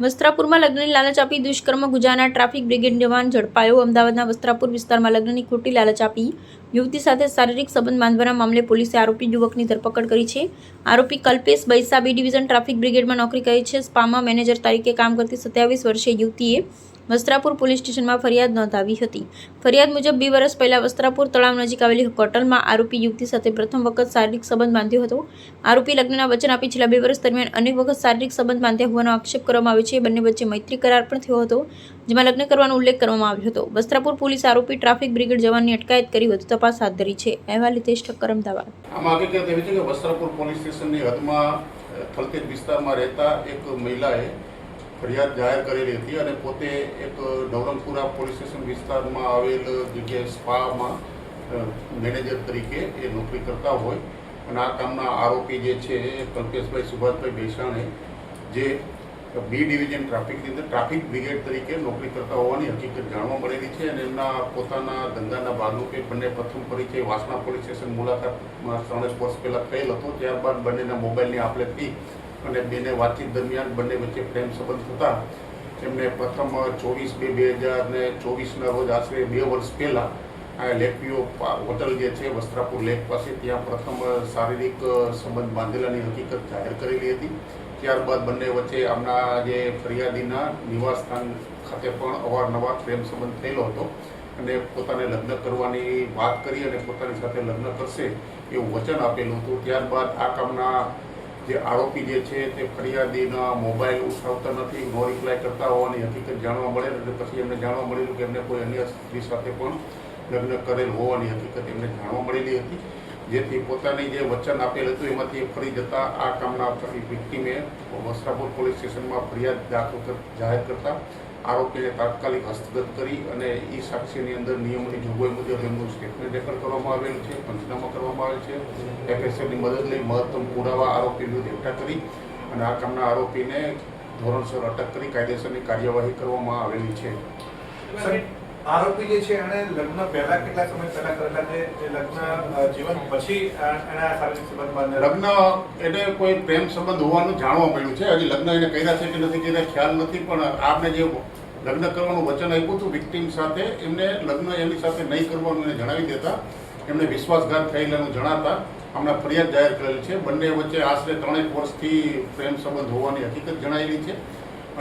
વસ્ત્રાપુરમાં લગ્નની લાલચ આપી દુષ્કર્મ ગુજારનાર ટ્રાફિક બ્રિગેડ જવાન ઝડપાયો। અમદાવાદના વસ્ત્રાપુર વિસ્તારમાં લગ્નની ખોટી લાલચ આપી યુવતી સાથે શારીરિક સંબંધ બાંધવાના મામલે પોલીસે આરોપી યુવકની ધરપકડ કરી છે। આરોપી કલ્પેશ બૈસા બી ડિવિઝન ટ્રાફિક બ્રિગેડમાં નોકરી કરે છે। સ્પામાં મેનેજર તરીકે કામ કરતી 27 વર્ષીય યુવતીએ વસ્ત્રાપુર પોલીસ સ્ટેશનમાં ફરિયાદ નોંધાવી હતી। ફરિયાદ મુજબ 2 વર્ષ પહેલા વસ્ત્રાપુર તળાવ નજીક આવેલી હોટલમાં આરોપી યુવતી સાથે પ્રથમ વખત શારીરિક સંબંધ બાંધ્યો હતો। આરોપી લગ્નના વચન આપી છેલ્લા 2 વર્ષ દરમિયાન અનેક વખત શારીરિક સંબંધ બાંધ્યા હોવાનો આક્ષેપ કરવામાં આવ્યો છે। બંને વચ્ચે મૈત્રી કરાર પણ થયો હતો, જેમાં લગ્ન કરવાનો ઉલ્લેખ કરવામાં આવ્યો હતો। વસ્ત્રાપુર પોલીસે આરોપી ટ્રાફિક બ્રિગેડ જવાનની અટકાયત કરી વધુ તપાસ હાથ ધરી છે। અહેવાલ હિતેશ ઠક્કર, અમદાવાદ। આમાં હકીકત એવી છે કે વસ્ત્રાપુર પોલીસ સ્ટેશનની હદમાં થલતેજ વિસ્તારમાં રહેતા એક મહિલાએ ફરિયાદ જાહેર કરેલી હતી અને પોતે એક નવરંગપુરા પોલીસ સ્ટેશન વિસ્તારમાં આવેલ જગ્યાએ સ્પામાં મેનેજર તરીકે એ નોકરી કરતા હોય અને આ કામના આરોપી જે છે કલ્પેશભાઈ સુભાષભાઈ બેસાણે જે બી ડિવિઝન ટ્રાફિકની અંદર ટ્રાફિક બ્રિગેડ તરીકે નોકરી કરતા હોવાની હકીકત જાણવા મળેલી છે અને એમના પોતાના ધંધાના ભાગરૂપે બંને પ્રથમ પરિચય વાસણા પોલીસ સ્ટેશન મુલાકાતમાં 3 વર્ષ પહેલાં થયેલ હતો। ત્યારબાદ બંનેના મોબાઈલની આપલે થઈ અને બંને વાતચીત દરમિયાન બંને વચ્ચે પ્રેમ સંબંધ થતા એમને પ્રથમ 24/2/2024ના રોજ આશરે 2 વર્ષ પહેલાં આ લેકવ્યુ હોટલ જે છે વસ્ત્રાપુર લેક પાસે ત્યાં પ્રથમ શારીરિક સંબંધ બાંધેલાની હકીકત જાહેર કરેલી હતી। ત્યારબાદ બંને વચ્ચે આમના જે ફરિયાદીના નિવાસસ્થાન ખાતે પણ અવારનવાર પ્રેમ સંબંધ થયેલો હતો અને પોતાને લગ્ન કરવાની વાત કરી અને પોતાની સાથે લગ્ન કરશે એવું વચન આપેલું હતું। ત્યારબાદ આ કામના જે આરોપી જે છે તે ફરિયાદીના મોબાઈલ ઉઠાવતા નથી, નો રિપ્લાય કરતા હોવાની હકીકત જાણવા મળેલ અને પછી એમને જાણવા મળેલું કે એમને કોઈ અન્ય સ્ત્રી સાથે પણ લગ્ન કરેલ હોવાની હકીકત એમને જાણવા મળેલી હતી, જેથી પોતાની જે વચન આપેલ હતું એમાંથી ફરી જતા આ કામના વિક્ટીમે વસ્ત્રાપુર પોલીસ સ્ટેશનમાં ફરિયાદ જાહેર કરતા આરોપીને તાત્કાલિક હસ્તગત કરી અને એ સાક્ષીની અંદર નિયમોની જોગવાઈ મુજબ એમનું સ્ટેટમેન્ટ રેકોર્ડ કરવામાં આવેલું છે, પંચનામા કરવામાં આવેલ છે। એફએસએલની મદદ લઈ મહત્તમ પુરાવા આરોપી વિરુદ્ધ એકઠા કરી અને આ કામના આરોપીને ધોરણસર અટક કરી કાયદેસરની કાર્યવાહી કરવામાં આવેલી છે। આરોપી જે છે એને લગ્ન પહેલા કેટલા સમય પહેલા કરેલા છે, લગ્ન જીવન પછી એના શારીરિક સંબંધ બાંધેલા? લગ્ન એને કોઈ પ્રેમ સંબંધ હોવાનું જાણવા મળ્યું છે। હજી લગ્ન એને કર્યા છે કે નથી કર્યા ખ્યાલ નથી, પણ આપણે જે લગ્ન કરવાનું વચન આપ્યું હતું વિક્ટીમ સાથે, એમને લગ્ન એની સાથે નહીં કરવાનું એને જણાવી દેતા એમને વિશ્વાસઘાત થયેલાનું જણાતા હમણાં ફરિયાદ જાહેર કરેલ છે। બંને વચ્ચે આશરે 3 વર્ષથી પ્રેમ સંબંધ હોવાની હકીકત જણાવેલી છે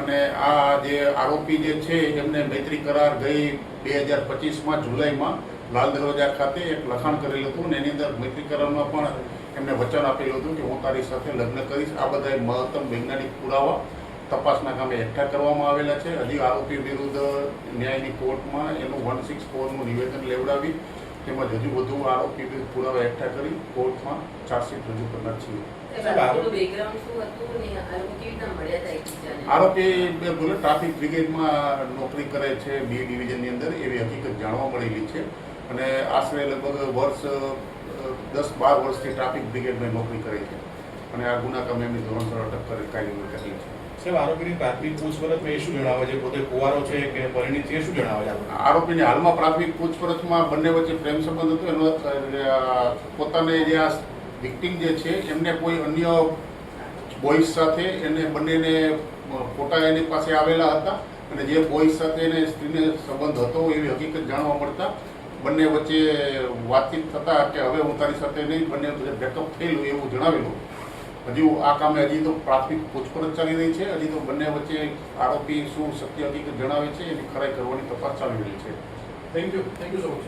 અને આ જે આરોપી જે છે એમને મૈત્રી કરાર ગઈ 2025માં જુલાઈમાં લાલ દરવાજા ખાતે એક લખાણ કરેલું હતું અને એની અંદર મૈત્રી કરારમાં પણ એમને વચન આપેલું હતું કે હું તારી સાથે લગ્ન કરીશ। આ બધા મહત્તમ વૈજ્ઞાનિક પુરાવા તપાસના કામે એકઠા કરવામાં આવેલા છે। હજી આરોપી વિરુદ્ધ ન્યાયની કોર્ટમાં એનું 164નું નિવેદન લેવડાવી તેમજ હજુ વધુ આરોપી વિરુદ્ધ પુરાવા એકઠા કરી કોર્ટમાં ચાર્જશીટ રજૂ કરનાર છીએ। આરોપી ટ્રાફિક બ્રિગેડમાં નોકરી કરે છે બી ડિવિઝનની અંદર એવી હકીકત જાણવા મળેલી છે અને આશરે લગભગ વર્ષ 10-12 વર્ષથી ટ્રાફિક બ્રિગેડમાં નોકરી કરે છે અને આ ગુના કામે એમની ધોરણસર અટક કરી કાર્યવાહી કરેલી છે। સાહેબ, આરોપીની પ્રાથમિક પૂછપરછમાં એ શું જણાવે છે? પોતે કુંવારો છે કે પરિણીત છે, શું જણાવે છે? આરોપીની હાલમાં પ્રાથમિક પૂછપરછમાં બંને વચ્ચે પ્રેમ સંબંધ હતો એનો પોતાને જે આ વિક્ટીમ જે છે એમને કોઈ અન્ય બોયઝ સાથે એને બંનેને ફોટા એની પાસે આવેલા હતા અને જે બોયઝ સાથે એને સ્ત્રીને સંબંધ હતો એવી હકીકત જાણવા મળતા બંને વચ્ચે વાતચીત થતા કે હવે હું તારી સાથે નહીં, બંને બ્રેકઅપ થયેલું એવું જણાવેલું। હજુ આ કામે હજી તો પ્રાથમિક પૂછપરછ ચાલી રહી છે। હજી તો બંને વચ્ચે આરોપી શું સત્ય હકીકત જણાવે છે એની ખરાઈ કરવાની તપાસ ચાલી રહી છે। Thank you so much.